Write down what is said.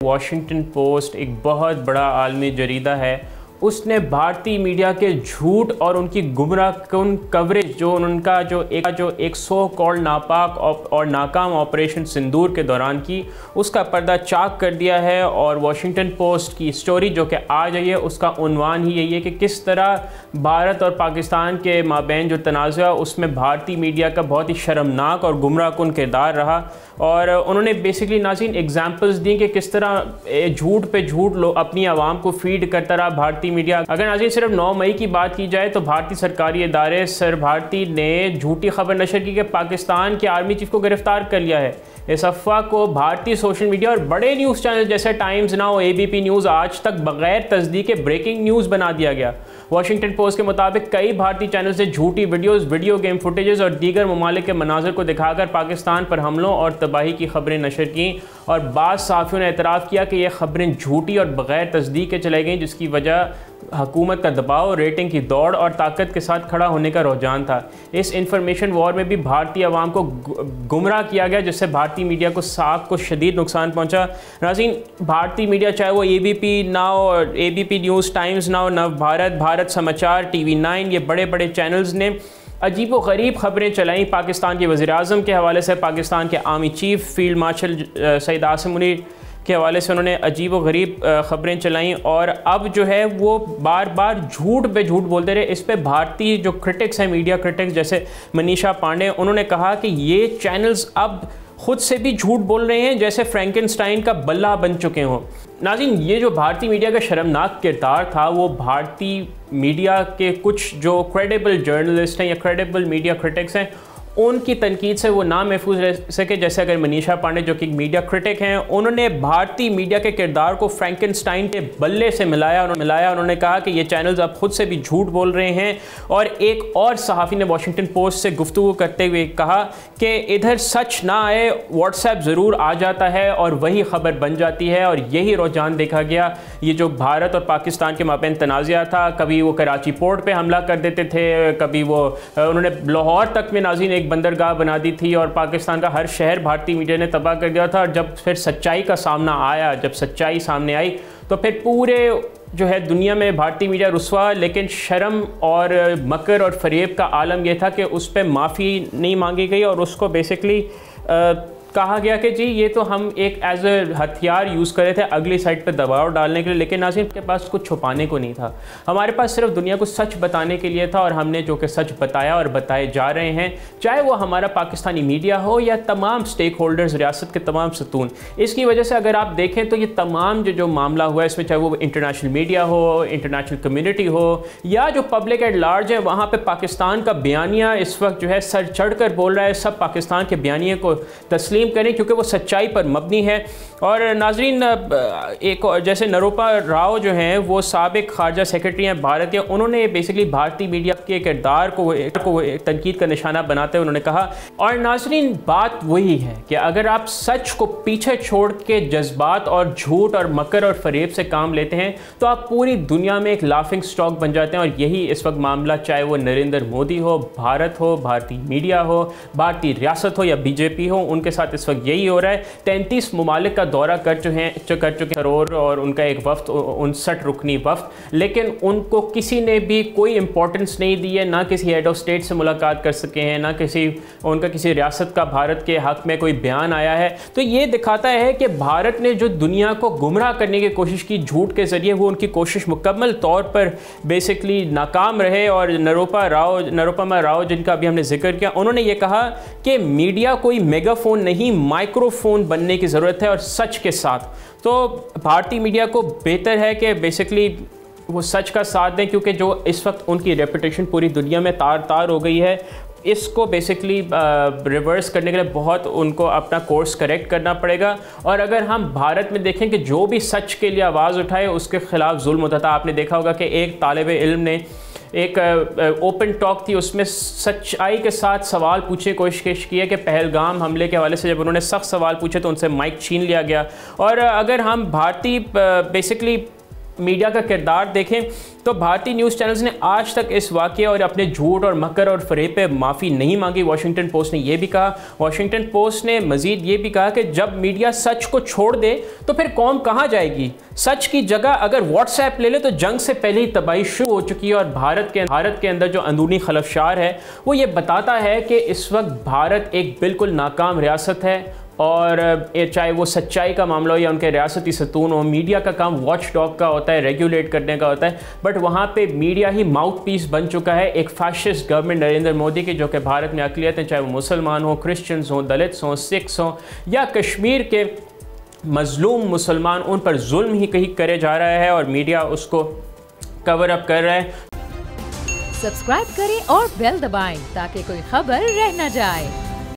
Washington post एक बहुत बड़ा आलमी जरीदा है, उसने भारतीय मीडिया के झूठ और उनकी गुमराहकुन कवरेज जो उनका जो एक सो कॉल्ड नापाक और नाकाम ऑपरेशन सिंदूर के दौरान की, उसका पर्दा चाक कर दिया है। और वॉशिंगटन पोस्ट की स्टोरी जो कि आज आई है, उसका उन्वान ही यही है कि किस तरह भारत और पाकिस्तान के माबैन जो तनाज़ा उसमें भारतीय मीडिया का बहुत ही शर्मनाक और गुमराहकुन किरदार रहा। और उन्होंने बेसिकली नाज़रीन एग्जाम्पल्स दिए कि किस तरह झूठ पे झूठ लोग अपनी आवाम को फीड करता रहा भारतीय मीडिया। अगर नाज़रीन सिर्फ 9 मई की बात की जाए तो भारतीय सरकारी इदारे सर भारती ने झूठी खबर नशर की कि पाकिस्तान के आर्मी चीफ को गिरफ्तार कर लिया है। इस अफवाह को भारतीय सोशल मीडिया और बड़े न्यूज़ चैनल जैसे टाइम्स नाउ, ABP न्यूज़ आज तक बगैर तस्दीक के ब्रेकिंग न्यूज़ बना दिया गया। वॉशिंगटन पोस्ट के मुताबिक कई भारतीय चैनल से झूठी वीडियोस, वीडियो गेम फुटेजेस और दीगर ममालिक के मनाजर को दिखाकर पाकिस्तान पर हमलों और तबाही की खबरें नशर की। और बाद सहाफ़ियों ने एतराफ़ किया कि यह खबरें झूठी और बगैर तस्दीक के चलाई गईं, जिसकी वजह हुकूमत का दबाव, रेटिंग की दौड़ और ताकत के साथ खड़ा होने का रुझान था। इस इंफॉर्मेशन वॉर में भी भारतीय अवाम को गुमराह किया गया, जिससे भारतीय मीडिया को साख को शदीद नुकसान पहुंचा। नाज़रीन, भारतीय मीडिया चाहे वो ABP now, ABP news, times now, नव भारत, भारत समाचार, TV9, ये बड़े बड़े चैनल्स ने अजीब व गरीब खबरें चलाई। पाकिस्तान के वज़ीर-ए-आज़म के हवाले से, पाकिस्तान के army chief field marshal Saeed Asim Munir के हवाले से उन्होंने अजीब व गरीब ख़बरें चलाईं। और अब जो है वो बार बार झूठ पे झूठ बोलते रहे। इस पे भारतीय जो क्रिटिक्स हैं, मीडिया क्रिटिक्स जैसे मनीषा पांडे, उन्होंने कहा कि ये चैनल्स अब खुद से भी झूठ बोल रहे हैं, जैसे फ्रैंकेनस्टाइन का बल्ला बन चुके हों। नाज़रीन, ये जो भारतीय मीडिया का शर्मनाक किरदार था, वो भारतीय मीडिया के कुछ जो क्रेडिबल जर्नलिस्ट हैं या क्रेडिबल मीडिया क्रिटिक्स हैं, उनकी तनकीद से वो ना महफूज रह सके। जैसे अगर मनीषा पांडे जो कि मीडिया क्रिटिक हैं, उन्होंने भारतीय मीडिया के किरदार को फ्रैंकेनस्टाइन के बल्ले से मिलाया। उन्होंने कहा कि ये चैनल्स अब खुद से भी झूठ बोल रहे हैं। और एक और सहाफ़ी ने वॉशिंगटन पोस्ट से गुफ्तगू करते हुए कहा कि इधर सच ना आए, व्हाट्सएप ज़रूर आ जाता है और वही ख़बर बन जाती है। और यही रुझान देखा गया। ये जो भारत और पाकिस्तान के माबैन तनाज़ा था, कभी वो कराची पोर्ट पर हमला कर देते थे, कभी वो उन्होंने लाहौर तक में नाज़रीन बंदरगाह बना दी थी और पाकिस्तान का हर शहर भारतीय मीडिया ने तबाह कर दिया था। और जब फिर सच्चाई का सामना आया, जब सच्चाई सामने आई, तो फिर पूरे जो है दुनिया में भारतीय मीडिया रुस्वा। लेकिन शर्म और मकर और फरेब का आलम यह था कि उस पर माफ़ी नहीं मांगी गई और उसको बेसिकली कहा गया कि जी ये तो हम एक एज ए हथियार यूज़ कर रहे थे अगली साइड पे दबाव डालने के लिए। लेकिन नाज़रीन, के पास कुछ छुपाने को नहीं था, हमारे पास सिर्फ दुनिया को सच बताने के लिए था। और हमने जो कि सच बताया और बताए जा रहे हैं, चाहे वो हमारा पाकिस्तानी मीडिया हो या तमाम स्टेक होल्डर्स, रियासत के तमाम सतून। इसकी वजह से अगर आप देखें तो ये तमाम जो मामला हुआ है, इसमें चाहे वो इंटरनेशनल मीडिया हो, इंटरनेशनल कम्यूनिटी हो या जो पब्लिक एट लार्ज है, वहाँ पर पाकिस्तान का बयानिया इस वक्त जो है सर चढ़ कर बोल रहा है। सब पाकिस्तान के बयानिए को तस्लीम करें क्योंकि वो सच्चाई पर मबनी है। और नाजरीन, एक जैसे नरोपा राव जो हैं, वो साबिक खारजा सेक्रेटरी हैं भारत के, उन्होंने बेसिकली भारतीय मीडिया के किरदार को तनकीद का निशाना बनाते हुए उन्होंने कहा। और नाजरीन, बात वही है कि अगर आप सच को पीछे छोड़ के जज्बात और झूठ और मकर और फरेब से काम लेते हैं तो आप पूरी दुनिया में एक लाफिंग स्टॉक बन जाते हैं। और यही इस वक्त मामला, चाहे वो नरेंद्र मोदी हो, भारत हो, भारतीय मीडिया हो, भारतीय रियासत हो या BJP हो, उनके साथ इस वक्त यही हो रहा है। 33 ममालिक का दौरा कर चुके सरोर और उनका एक वफ्द, 59 रुकनी वफ्द, लेकिन उनको किसी ने भी कोई इंपॉर्टेंस नहीं दी है। ना किसी हेड ऑफ स्टेट से मुलाकात कर सके हैं, ना उनका किसी रियासत का भारत के हक में कोई बयान आया है। तो ये दिखाता है कि भारत ने जो दुनिया को गुमराह करने की कोशिश की झूठ के ज़रिए, वो उनकी कोशिश मुकम्मल तौर पर बेसिकली नाकाम रहे। और नरोपमा राव जिनका अभी हमने जिक्र किया, उन्होंने ये कहा कि मीडिया कोई मेगाफोन नहीं, माइक्रोफोन बनने की ज़रूरत है और सच के साथ। तो भारतीय मीडिया को बेहतर है कि बेसिकली वो सच का साथ दें, क्योंकि जो इस वक्त उनकी रेपुटेशन पूरी दुनिया में तार हो गई है। इसको बेसिकली रिवर्स करने के लिए बहुत उनको अपना कोर्स करेक्ट करना पड़ेगा। और अगर हम भारत में देखें कि जो भी सच के लिए आवाज़ उठाए, उसके ख़िलाफ़ जुल्म होता था। आपने देखा होगा कि एक तालिबे इल्म ने एक ओपन टॉक थी, उसमें सच्चाई के साथ सवाल पूछने की कोशिश की है कि पहलगाम हमले के हवाले से जब उन्होंने सख्त सवाल पूछे तो उनसे माइक छीन लिया गया। और अगर हम भारतीय बेसिकली मीडिया का किरदार देखें तो भारतीय न्यूज़ चैनल्स ने आज तक इस वाक़े और अपने झूठ और मकर और फरेब पे माफ़ी नहीं मांगी। वॉशिंगटन पोस्ट ने यह भी कहा। वॉशिंगटन पोस्ट ने मज़ीद ये भी कहा कि जब मीडिया सच को छोड़ दे तो फिर कौम कहाँ जाएगी। सच की जगह अगर व्हाट्सएप ले ले तो जंग से पहले ही तबाही शुरू हो चुकी है। और भारत के अंदर जो अंदरूनी खलफशार है वो ये बताता है कि इस वक्त भारत एक बिल्कुल नाकाम रियासत है। और चाहे वो सच्चाई का मामला हो या उनके रियासती सतून हो, मीडिया का काम वॉच डॉग का होता है, रेगुलेट करने का होता है, बट वहाँ पे मीडिया ही माउथ पीस बन चुका है एक फैशिस्ट गवर्नमेंट नरेंद्र मोदी की, जो कि भारत में अक़लियतें चाहे वो मुसलमान हो, क्रिश्चियंस हों, दलित्स हों, सिख्स हों या कश्मीर के मजलूम मुसलमान, उन पर जुल्म ही कहीं करे जा रहा है और मीडिया उसको कवर अप कर रहा है। सब्सक्राइब करें और बेल दबाएं ताकि कोई खबर रह न जाए।